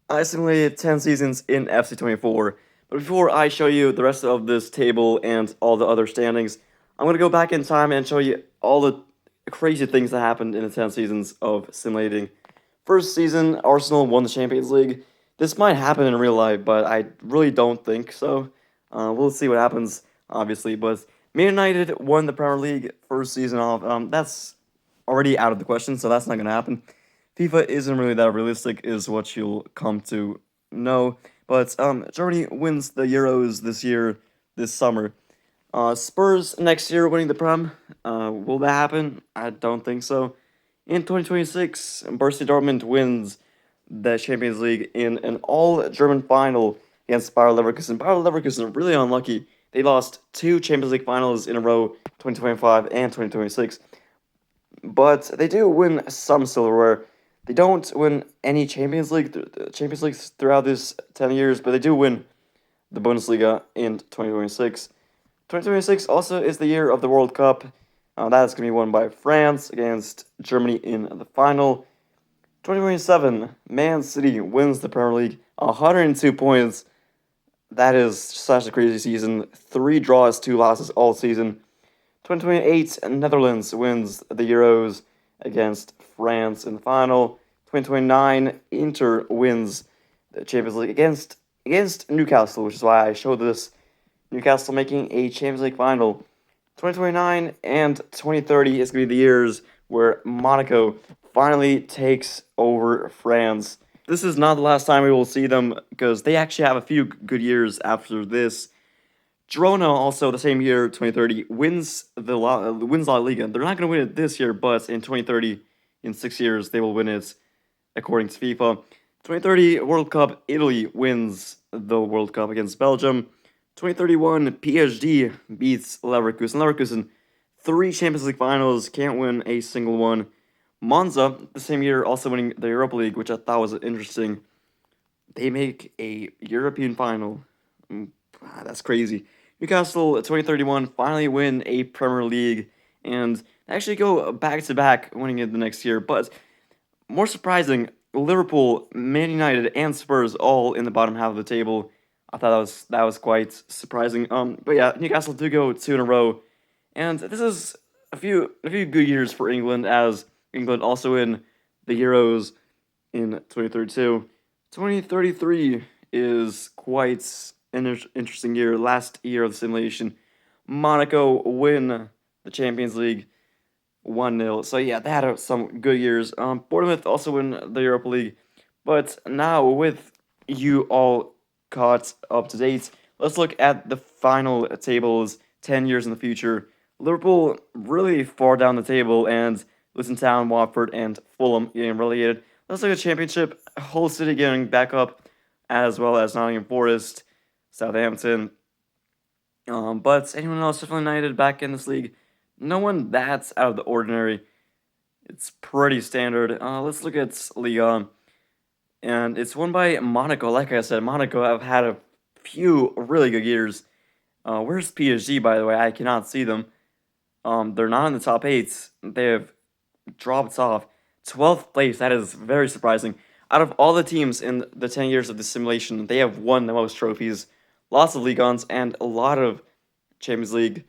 I simulated 10 seasons in FC24, but before I show you the rest of this table and all the other standings, I'm going to go back in time and show you all the crazy things that happened in the 10 seasons of simulating. First season, Arsenal won the Champions League. This might happen in real life, but I really don't think so. We'll see what happens, obviously, but Man United won the Premier League first season off. That's already out of the question, so that's not going to happen. FIFA isn't really that realistic, is what you'll come to know. But Germany wins the Euros this summer. Spurs next year winning the Prem. Will that happen? I don't think so. In 2026, Borussia Dortmund wins the Champions League in an all-German final against Bayer Leverkusen. Bayer Leverkusen really unlucky. They lost 2 Champions League finals in a row, 2025 and 2026. But they do win some silverware. They don't win any Champions Leagues throughout this 10 years, but they do win the Bundesliga in 2026. 2026 also is the year of the World Cup. That's going to be won by France against Germany in the final. 2027, Man City wins the Premier League, 102 points. That is such a crazy season. 3 draws, 2 losses all season. 2028, Netherlands wins the Euros against France in the final. 2029, Inter wins the Champions League against Newcastle, which is why I showed this. Newcastle making a Champions League final. 2029 and 2030 is going to be the years where Monaco finally takes over France. This is not the last time we will see them, because they actually have a few good years after this. Girona also the same year, 2030, wins La Liga. They're not going to win it this year, but in 2030, in 6 years, they will win it, according to FIFA. 2030 World Cup, Italy wins the World Cup against Belgium. 2031, PSG beats Leverkusen. Leverkusen, 3 Champions League finals, can't win a single one. Monza, the same year, also winning the Europa League, which I thought was interesting. They make a European final. That's crazy. Newcastle 2031 finally win a Premier League and actually go back to back winning it the next year. But more surprising, Liverpool, Man United, and Spurs all in the bottom half of the table. I thought that was quite surprising. But yeah, Newcastle do go 2 in a row, and this is a few good years for England, as England also win the Euros in 2032. 2033 is quite an interesting year. Last year of the simulation, Monaco win the Champions League 1-0. So yeah, they had some good years. Bournemouth also win the Europa League. But now, with you all caught up to date, let's look at the final tables 10 years in the future. Liverpool really far down the table, and Luton Town, Watford, and Fulham getting relegated. Let's look at Championship. Hull City getting back up, as well as Nottingham Forest, Southampton. But anyone else? Sheffield United back in this league. No one that's out of the ordinary. It's pretty standard. Let's look at Ligue 1. And it's won by Monaco. Like I said, Monaco have had a few really good years. Where's PSG, by the way? I cannot see them. They're not in the top 8. They have dropped off. 12th place, that is very surprising. Out of all the teams in the 10 years of the simulation, they have won the most trophies. Lots of Ligue 1s and a lot of Champions Leagues.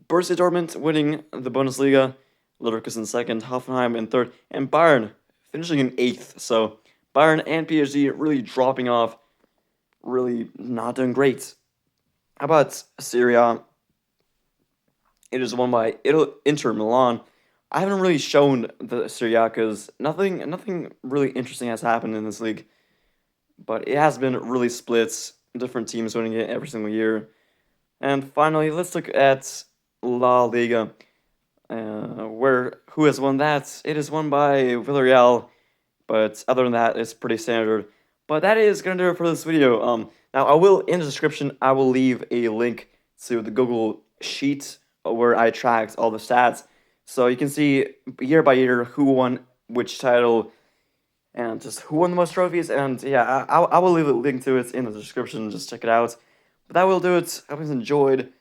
Borussia Dortmund winning the Bundesliga, Leverkusen second, Hoffenheim in third, and Bayern finishing in 8th. So Bayern and PSG really dropping off, really not doing great. How about Serie A? It is won by Inter Milan. I haven't really shown the Serie A because nothing really interesting has happened in this league. But it has been really split, different teams winning it every single year. And finally, let's look at La Liga, who has won that? It is won by Villarreal, but other than that, it's pretty standard. But that is gonna do it for this video. Now in the description, I will leave a link to the Google Sheet where I tracked all the stats, so you can see year by year who won which title and just who won the most trophies. And yeah, I will leave a link to it in the description. Just check it out. But that will do it. I hope you enjoyed.